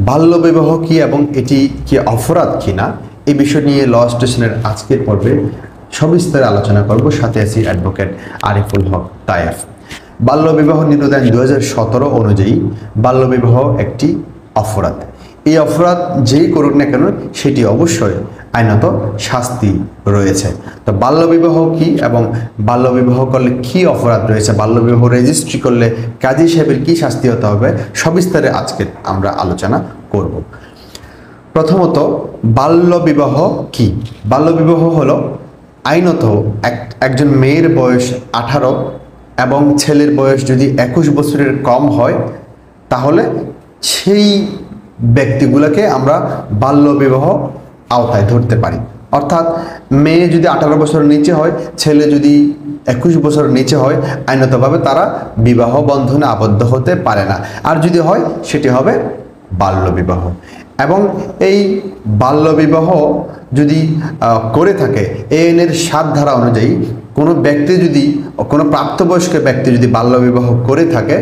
বাল্যবিবাহ কি এবং এটি কি অপরাধ কিনা এই বিষয় নিয়ে ল স্টেশনের আজকের পর্বে সবিস্তারে আলোচনা করব। সাথে আছি অ্যাডভোকেট আরিফুল হক তায়েফ। বাল্যবিবাহ নিরোধ আইন 2017 অনুযায়ী বাল্যবিবাহ একটি অপরাধ। এই অপরাধ যেই করুক না কেন সেটি অবশ্যই আইনত শাস্তি রয়েছে। তো বাল্যবিবাহ কি এবং বাল্যবিবাহ করলে কি অপরাধ রয়েছে, বাল্যবিবাহ রেজিস্ট্রি করলে কাজী সাহেবের কি শাস্তি হতে হবে, সবিস্তারে আজকে আমরা আলোচনা করব। প্রথমত, বাল্যবিবাহ কি? বাল্যবিবাহ হলো আইনত একজন মেয়ের বয়স 18 এবং ছেলের বয়স যদি 21 বছরের কম হয় তাহলে সেই ব্যক্তিগুলোকে আমরা বাল্যবিবাহ আওতায় ধরতে পারি। অর্থাৎ মেয়ে যদি 18 বছরের নিচে হয়, ছেলে যদি 21 বছরের নিচে হয়, আইনতভাবে তারা বিবাহ বন্ধনে আবদ্ধ হতে পারে না। আর যদি হয় সেটি হবে বাল্যবিবাহ। এবং এই বাল্যবিবাহ যদি করে থাকে এই আইনের 7 ধারা অনুযায়ী কোনো ব্যক্তি যদি, কোনো প্রাপ্তবয়স্ক ব্যক্তি যদি বাল্যবিবাহ করে থাকে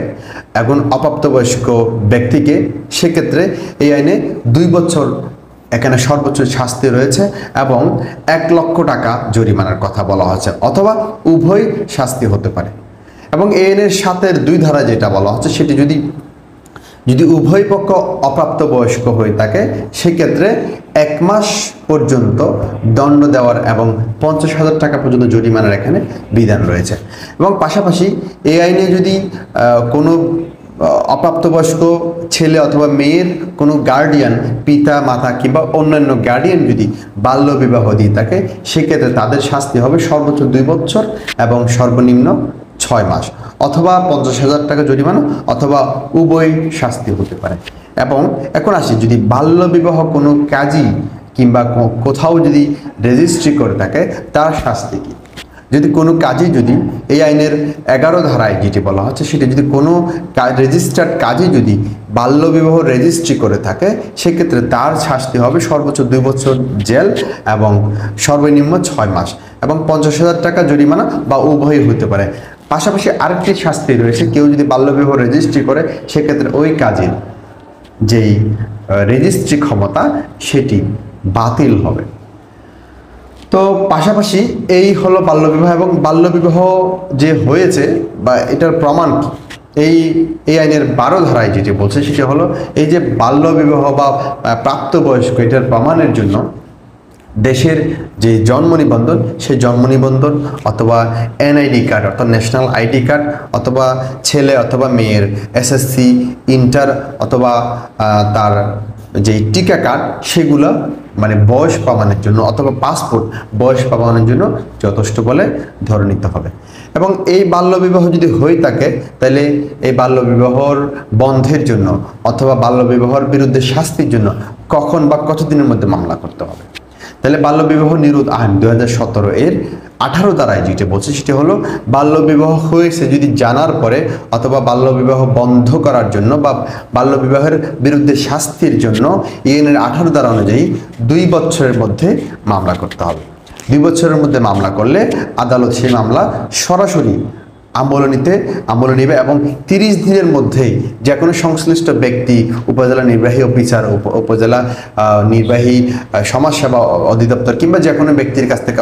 এখন অপ্রাপ্তবয়স্ক ব্যক্তিকে, সেক্ষেত্রে এই আইনে 2 বছর এখানে সর্বোচ্চ শাস্তি রয়েছে এবং 1 লক্ষ টাকা জরিমানার কথা বলা হচ্ছে, অথবা উভয় শাস্তি হতে পারে। এবং এই আইনের 7-এর 2 ধারা যেটা বলা হচ্ছে সেটি যদি উভয় পক্ষ অপ্রাপ্তবয়স্ক হয়ে থাকে সেক্ষেত্রে 1 মাস পর্যন্ত দণ্ড দেওয়ার এবং 50,000 টাকা পর্যন্ত জরিমানার এখানে বিধান রয়েছে। এবং পাশাপাশি এই আইনে যদি কোনো অপ্রাপ্তবয়স্ক ছেলে অথবা মেয়ের কোনো গার্ডিয়ান, পিতা মাতা কিংবা অন্যান্য গার্ডিয়ান যদি বাল্যবিবাহ দিয়ে থাকে সেক্ষেত্রে তাদের শাস্তি হবে সর্বোচ্চ 2 বছর এবং সর্বনিম্ন 6 মাস, অথবা 50,000 টাকা জরিমানা, অথবা উভয় শাস্তি হতে পারে। এবং এখন আসি, যদি বাল্যবিবাহ কোনো কাজী কিংবা কোথাও যদি রেজিস্ট্রি করে থাকে তার শাস্তি কী? যদি কোনো কাজী, যদি এই আইনের 11 ধারায় যেটি বলা হচ্ছে সেটি যদি কোনো রেজিস্টার্ড কাজী যদি বাল্যবিবাহ রেজিস্ট্রি করে থাকে সেক্ষেত্রে তার শাস্তি হবে সর্বোচ্চ 2 বছর জেল এবং সর্বনিম্ন 6 মাস এবং 50,000 টাকা জরিমানা বা উভয়ই হতে পারে। পাশাপাশি আরেকটি শাস্তি রয়েছে, কেউ যদি বাল্যবিবাহ রেজিস্ট্রি করে সেক্ষেত্রে ওই কাজের যেই রেজিস্ট্রি ক্ষমতা সেটি বাতিল হবে। তো পাশাপাশি এই হলো বাল্যবিবাহ। এবং বাল্যবিবাহ যে হয়েছে বা এটার প্রমাণ কি, এই আইনের 12 ধারায় যেটি বলছে সেটি হলো এই যে বাল্যবিবাহ বা প্রাপ্তবয়স্ক, এটার প্রমাণের জন্য দেশের যে জন্ম নিবন্ধন, সেই জন্ম নিবন্ধন অথবা NID কার্ড অর্থাৎ ন্যাশনাল ID কার্ড, অথবা ছেলে অথবা মেয়ের SSC, ইন্টার অথবা তার যেই টিকা কার্ড সেগুলো মানে বয়স প্রমাণের জন্য, অথবা পাসপোর্ট বয়স প্রমাণের জন্য যথেষ্ট বলে ধরে নিতে হবে। এবং এই বাল্যবিবাহ যদি হয়ে থাকে তাহলে এই বাল্যবিবাহর বন্ধের জন্য অথবা বাল্যবিবাহর বিরুদ্ধে শাস্তির জন্য কখন বা কতদিনের মধ্যে মামলা করতে হবে? তাহলে বাল্যবিবাহ নিরোধ আইন 2017 এর 18 ধারায় যেটা বলছে সেটি হলো বাল্যবিবাহ হয়েছে যদি জানার পরে, অথবা বাল্যবিবাহ বন্ধ করার জন্য বা বাল্যবিবাহের বিরুদ্ধে শাস্তির জন্য এই আইনের 18 ধারা অনুযায়ী 2 বছরের মধ্যে মামলা করতে হবে। 2 বছরের মধ্যে মামলা করলে আদালত সেই মামলা সরাসরি আমলে নিবে এবং 30 দিনের মধ্যেই যে কোনো সংশ্লিষ্ট ব্যক্তি, উপজেলা নির্বাহী অফিসার, উপজেলা নির্বাহী সমাজসেবা অধিদপ্তর কিংবা যে কোনো ব্যক্তির কাছ থেকে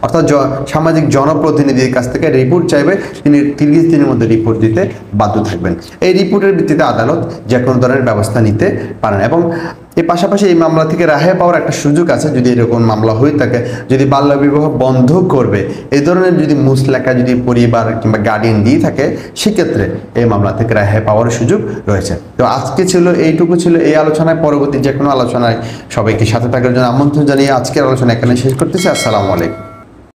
অর্থাৎ সামাজিক জনপ্রতিনিধির কাছ থেকে রিপোর্ট চাইবে, তিনি 30 দিনের মধ্যে রিপোর্ট দিতে বাধ্য থাকবেন। এই রিপোর্টের ভিত্তিতে আদালত যে কোনো ধরনের ব্যবস্থা নিতে পারেন। এবং এর পাশাপাশি এই মামলা থেকে রেহাই পাওয়ার একটা সুযোগ আছে, যদি এরকম মামলা হয়ে থাকে, যদি বাল্যবিবাহ বন্ধ করবে এই ধরনের যদি মুসলেখা যদি পরিবার কিংবা গার্ডিয়ান দিয়ে থাকে সেক্ষেত্রে এই মামলা থেকে রেহাই পাওয়ার সুযোগ রয়েছে। তো আজকে এইটুকু ছিল এই আলোচনায়। পরবর্তী যে কোনো আলোচনায় সবাইকে সাথে থাকার জন্য আমন্ত্রণ জানিয়ে আজকের আলোচনা এখানে শেষ করতেছি। আসসালামু আলাইকুম।